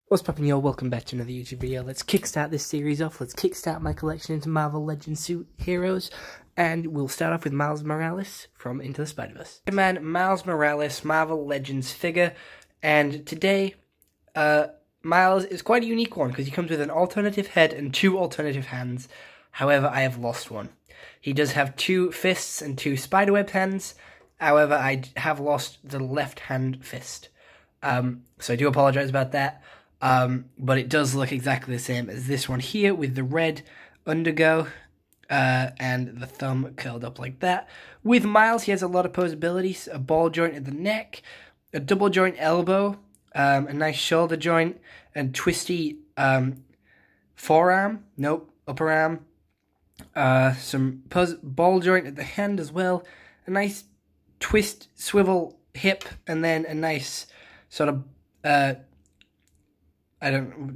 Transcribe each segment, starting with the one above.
What's poppin', y'all? Welcome back to another YouTube video. Let's kickstart this series off. Let's kickstart my collection into Marvel Legends suit heroes. And we'll start off with Miles Morales from Into the Spiderverse. Spider-Man Miles Morales, Marvel Legends figure. And today, Miles is quite a unique one because he comes with an alternative head and two alternative hands. However, I have lost one. He does have two fists and two spiderweb hands. However, I have lost the left hand fist. So I do apologize about that. But it does look exactly the same as this one here with the red undergo and the thumb curled up like that. With Miles, he has a lot of posabilities, a ball joint at the neck, a double joint elbow, a nice shoulder joint, and twisty forearm, upper arm, some ball joint at the hand as well, a nice twist swivel hip, and then a nice sort of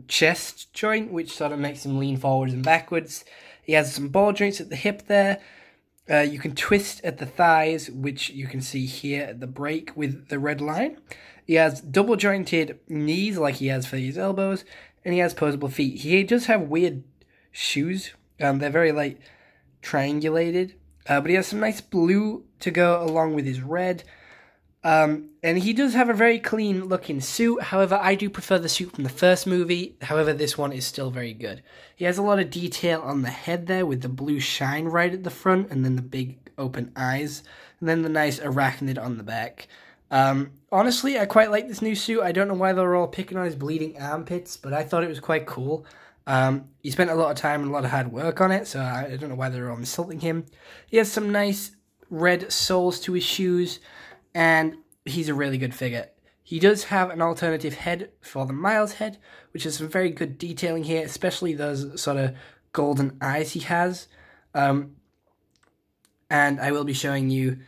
chest joint, which sort of makes him lean forwards and backwards. He has some ball joints at the hip there. You can twist at the thighs, which you can see here at the break with the red line. He has double jointed knees like he has for his elbows, and he has posable feet. He does have weird shoes. They're very like triangulated, but he has some nice blue to go along with his red. And he does have a very clean looking suit. However, I do prefer the suit from the first movie. However, this one is still very good. He has a lot of detail on the head there with the blue shine right at the front and then the big open eyes and then the nice arachnid on the back. Honestly, I quite like this new suit. I don't know why they were all picking on his bleeding armpits, but I thought it was quite cool. He spent a lot of time and a lot of hard work on it, so I don't know why they were all insulting him. He has some nice red soles to his shoes, and he's a really good figure. He does have an alternative head for the Miles head, which is some very good detailing here, especially those sort of golden eyes he has. And I will be showing you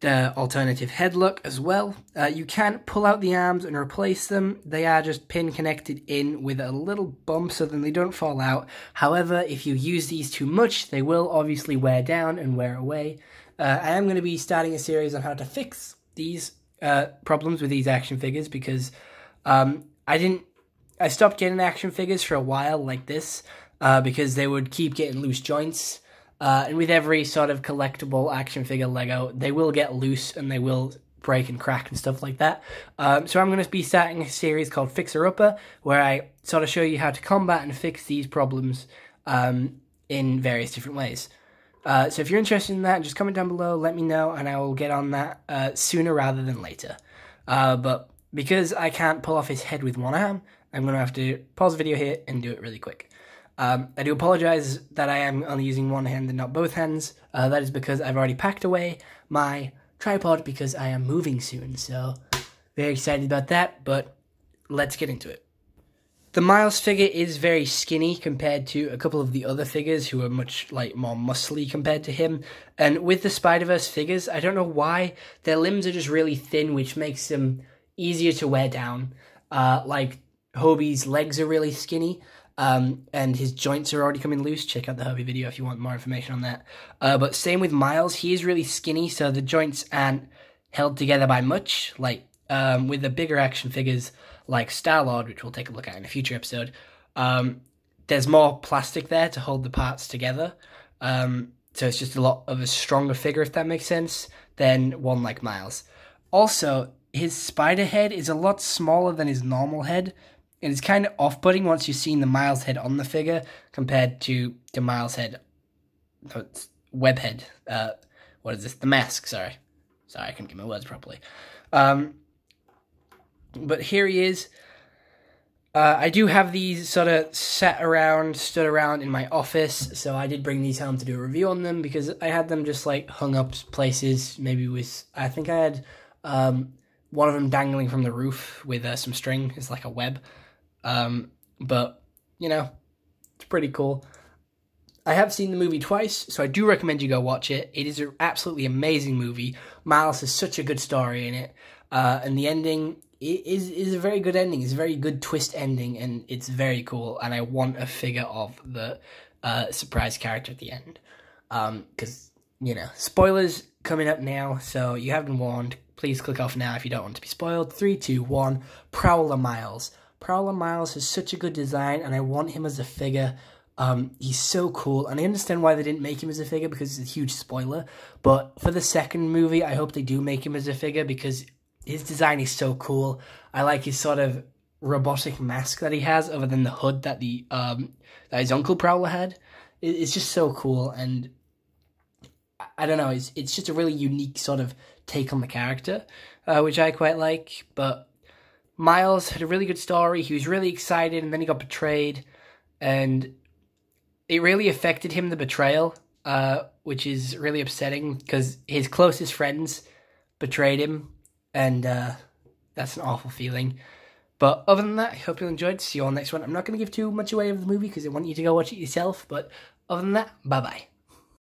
the alternative head look as well. You can pull out the arms and replace them. They are just pin connected in with a little bump so then they don't fall out. However, if you use these too much, they will obviously wear down and wear away. I am going to be starting a series on how to fix these problems with these action figures because I stopped getting action figures for a while like this because they would keep getting loose joints. And with every sort of collectible action figure Lego, they will get loose and they will break and crack and stuff like that. So I'm going to be starting a series called Fixer Upper, where I sort of show you how to combat and fix these problems in various different ways. So if you're interested in that, just comment down below, let me know, and I will get on that sooner rather than later. But because I can't pull off his head with one arm, I'm going to have to pause the video here and do it really quick. I do apologize that I am only using one hand and not both hands. That is because I've already packed away my tripod because I am moving soon. So very excited about that, but let's get into it. The Miles figure is very skinny compared to a couple of the other figures who are much more muscly compared to him. And with the Spiderverse figures, I don't know why, their limbs are just really thin, which makes them easier to wear down. Like Hobie's legs are really skinny. And his joints are already coming loose. Check out the Hobie video if you want more information on that. But same with Miles, he is really skinny, so the joints aren't held together by much. Like with the bigger action figures like Star-Lord, which we'll take a look at in a future episode, there's more plastic there to hold the parts together. So it's just a lot of a stronger figure, if that makes sense, than one like Miles. Also, his spider head is a lot smaller than his normal head. And it's kind of off-putting once you've seen the Miles head on the figure compared to the Miles head, no, it's web head, what is this, the mask, sorry, I couldn't get my words properly. But here he is. I do have these sort of stood around in my office, so I did bring these home to do a review on them because I had them just like hung up places, maybe with, I think I had one of them dangling from the roof with some string, it's like a web. But, you know, it's pretty cool. I have seen the movie twice, so I do recommend you go watch it. It is an absolutely amazing movie. Miles has such a good story in it. And the ending is a very good ending. It's a very good twist ending, and it's very cool. And I want a figure of the surprise character at the end. Because, you know, spoilers coming up now, so you have been warned. Please click off now if you don't want to be spoiled. 3, 2, 1, Prowler Miles. Prowler Miles has such a good design, and I want him as a figure. He's so cool, and I understand why they didn't make him as a figure because it's a huge spoiler. But for the second movie, I hope they do make him as a figure because his design is so cool. I like his sort of robotic mask that he has, other than the hood that that his Uncle Prowler had. It's just so cool, and I don't know, it's just a really unique sort of take on the character, which I quite like. But Miles had a really good story. He was really excited, and then he got betrayed, and it really affected him, the betrayal, which is really upsetting because his closest friends betrayed him, and that's an awful feeling. But other than that, I hope you enjoyed. See you all next one. I'm not going to give too much away of the movie because I want you to go watch it yourself, but other than that, bye-bye.